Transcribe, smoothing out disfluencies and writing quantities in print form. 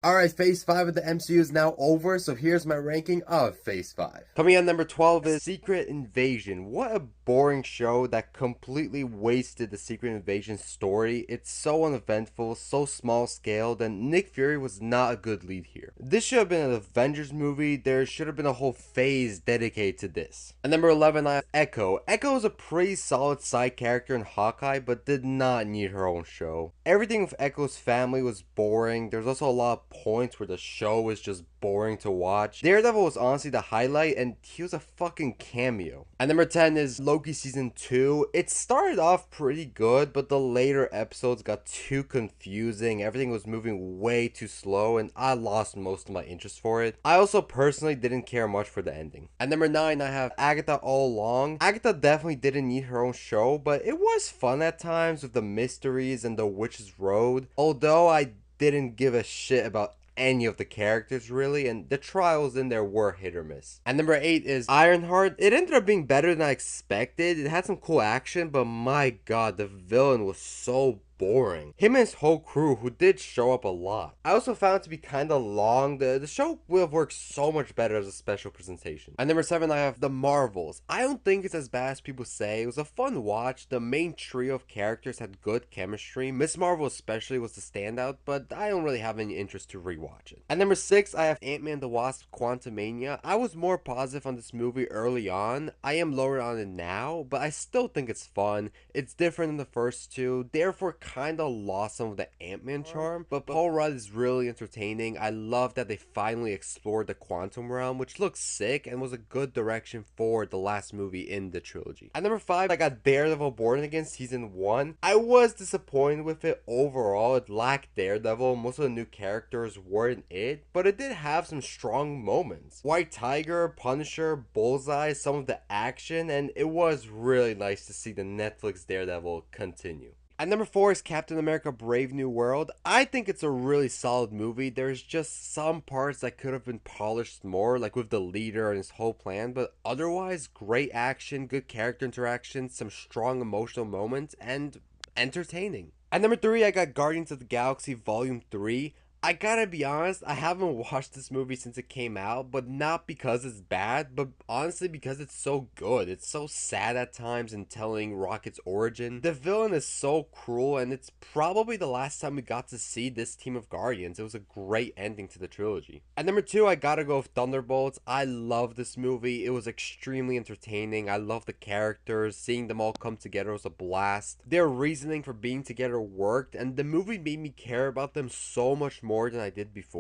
Alright, Phase 5 of the MCU is now over, so here's my ranking of Phase 5. Coming in number 12 is Secret Invasion. What a boring show that completely wasted the Secret Invasion story. It's so uneventful, so small scaled, and Nick Fury was not a good lead here. This should have been an Avengers movie. There should have been a whole phase dedicated to this. At number 11, I have Echo. Echo is a pretty solid side character in Hawkeye, but did not need her own show. Everything with Echo's family was boring. There's also a lot of points where the show was just boring to watch. Daredevil was honestly the highlight, and he was a fucking cameo. At number 10 is Loki Season 2. It started off pretty good, but the later episodes got too confusing. Everything was moving way too slow, and I lost most of my interest for it. I also personally didn't care much for the ending. At number 9, I have Agatha All Along. Agatha definitely didn't need her own show, but it was fun at times with the mysteries and the Witch's Road. Although I didn't give a shit about any of the characters really, and the trials in there were hit or miss. And number 8 is Ironheart. It ended up being better than I expected. It had some cool action, but my god, the villain was so boring. Him and his whole crew, who did show up a lot. I also found it to be kind of long. The show would have worked so much better as a special presentation. At number 7, I have The Marvels. I don't think it's as bad as people say. It was a fun watch. The main trio of characters had good chemistry. Miss Marvel especially was the standout, but I don't really have any interest to rewatch it. At number 6, I have Ant-Man the Wasp Quantumania. I was more positive on this movie early on. I am lower on it now, but I still think it's fun. It's different than the first two, therefore kind of lost some of the Ant-Man charm, but Paul Rudd is really entertaining. I love that they finally explored the quantum realm, which looks sick and was a good direction for the last movie in the trilogy. At number 5, I got Daredevil Born Again Season 1. I was disappointed with it overall. It lacked Daredevil. Most of the new characters weren't it, but it did have some strong moments. White Tiger, Punisher, Bullseye, some of the action, and it was really nice to see the Netflix Daredevil continue. At number 4 is Captain America Brave New World. I think it's a really solid movie. There's just some parts that could have been polished more, like with the leader and his whole plan, but otherwise, great action, good character interaction, some strong emotional moments, and entertaining. At number 3, I got Guardians of the Galaxy Volume 3. I gotta be honest, I haven't watched this movie since it came out, but not because it's bad, but honestly because it's so good. It's so sad at times in telling Rocket's origin. The villain is so cruel, and it's probably the last time we got to see this team of Guardians. It was a great ending to the trilogy. At number 2, I gotta go with Thunderbolts. I love this movie. It was extremely entertaining. I love the characters. Seeing them all come together was a blast. Their reasoning for being together worked, and the movie made me care about them so much more than I did before.